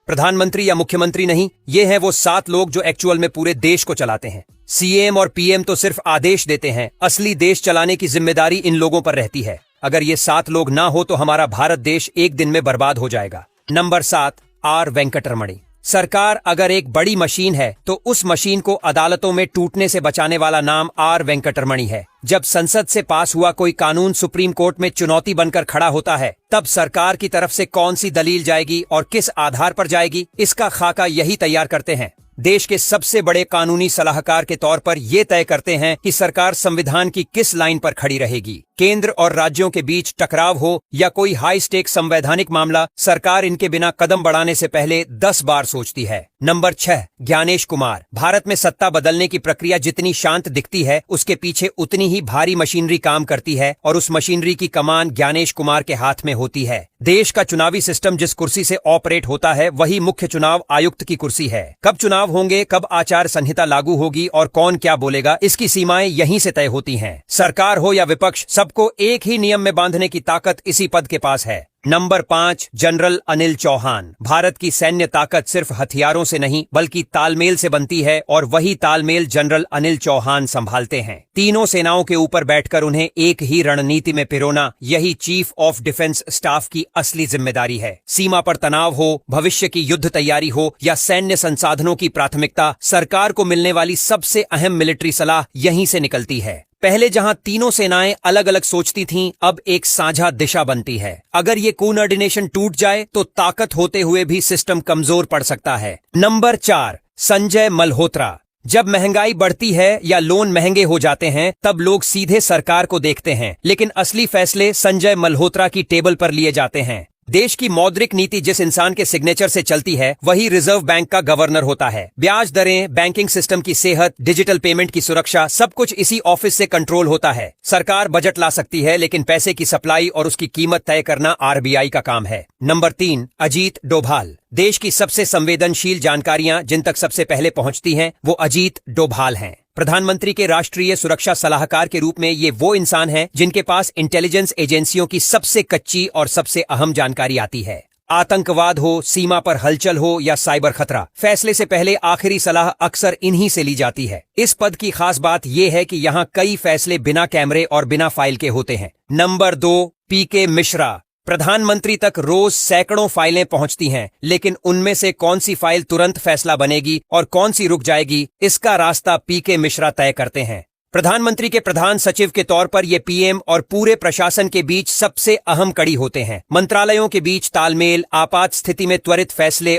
प्रधानमंत्री या मुख्यमंत्री नहीं, ये हैं वो 7 लोग जो एक्चुअल में पूरे देश को चलाते हैं। सीएम और पीएम तो सिर्फ आदेश देते हैं, असली देश चलाने की जिम्मेदारी इन लोगों पर रहती है। अगर ये 7 लोग ना हो तो हमारा भारत देश एक दिन में बर्बाद हो जाएगा। Number 7, R Venkataramani. सरकार अगर एक बड़ी मशीन है तो उस मशीन को अदालतों में टूटने से बचाने वाला नाम आर वेंकटरमणी है। जब संसद से पास हुआ कोई कानून सुप्रीम कोर्ट में चुनौती बनकर खड़ा होता है, तब सरकार की तरफ से कौन सी दलील जाएगी और किस आधार पर जाएगी, इसका खाका यही तैयार करते हैं। देश के सबसे बड़े कानूनी सलाहकार के तौर पर ये तय करते हैं कि सरकार संविधान की किस लाइन पर खड़ी रहेगी। केंद्र और राज्यों के बीच टकराव हो या कोई हाई स्टेक संवैधानिक मामला, सरकार इनके बिना कदम बढ़ाने से पहले 10 बार सोचती है। नंबर 6, ज्ञानेश कुमार। भारत में सत्ता बदलने की प्रक्रिया जितनी शांत दिखती है, उसके पीछे उतनी ही भारी मशीनरी काम करती है और उस मशीनरी की कमान ज्ञानेश कुमार के हाथ में होती है। देश का चुनावी सिस्टम जिस कुर्सी से ऑपरेट होता है वही मुख्य चुनाव आयुक्त की कुर्सी है। कब चुनाव होंगे, कब आचार संहिता लागू होगी और कौन क्या बोलेगा, इसकी सीमाएं यहीं से तय होती हैं। सरकार हो या विपक्ष, सबको एक ही नियम में बांधने की ताकत इसी पद के पास है। Number 5, general Anil Chauhan. भारत की सैन्य ताकत सिर्फ हथियारों से नहीं बल्कि तालमेल से बनती है और वही तालमेल जनरल अनिल चौहान संभालते हैं। तीनों सेनाओं के ऊपर बैठकर उन्हें एक ही रणनीति में पिरोना, यही चीफ ऑफ डिफेंस स्टाफ की असली जिम्मेदारी है। सीमा पर तनाव हो, भविष्य की युद्ध तैयारी हो या सैन्य संसाधनों की प्राथमिकता, सरकार को मिलने वाली सबसे अहम मिलिट्री सलाह यहीं से निकलती है। पहले जहां तीनों सेनाएं अलग अलग सोचती थीं, अब एक साझा दिशा बनती है। अगर ये कोऑर्डिनेशन टूट जाए तो ताकत होते हुए भी सिस्टम कमजोर पड़ सकता है। नंबर 4, संजय मल्होत्रा। जब महंगाई बढ़ती है या लोन महंगे हो जाते हैं, तब लोग सीधे सरकार को देखते हैं, लेकिन असली फैसले संजय मल्होत्रा की टेबल पर लिए जाते हैं। देश की मौद्रिक नीति जिस इंसान के सिग्नेचर से चलती है, वही रिजर्व बैंक का गवर्नर होता है। ब्याज दरें, बैंकिंग सिस्टम की सेहत, डिजिटल पेमेंट की सुरक्षा, सब कुछ इसी ऑफिस से कंट्रोल होता है। सरकार बजट ला सकती है, लेकिन पैसे की सप्लाई और उसकी कीमत तय करना आरबीआई का काम है। नंबर 3, अजीत डोभाल। देश की सबसे संवेदनशील जानकारियां जिन तक सबसे पहले पहुंचती हैं, वो अजीत डोभाल हैं। प्रधानमंत्री के राष्ट्रीय सुरक्षा सलाहकार के रूप में ये वो इंसान हैं जिनके पास इंटेलिजेंस एजेंसियों की सबसे कच्ची और सबसे अहम जानकारी आती है। आतंकवाद हो, सीमा पर हलचल हो या साइबर खतरा, फैसले से पहले आखिरी सलाह अक्सर इन्हीं से ली जाती है। इस पद की खास बात यह है कि यहाँ कई फैसले बिना कैमरे और बिना फाइल के होते हैं। नंबर 2, पीके मिश्रा। प्रधानमंत्री तक रोज सैकड़ों फाइलें पहुंचती हैं, लेकिन उनमें से कौन सी फाइल तुरंत फैसला बनेगी और कौन सी रुक जाएगी, इसका रास्ता पीके मिश्रा तय करते हैं। प्रधानमंत्री के प्रधान सचिव के तौर पर ये पीएम और पूरे प्रशासन के बीच सबसे अहम कड़ी होते हैं। मंत्रालयों के बीच तालमेल, आपात स्थिति में त्वरित फैसले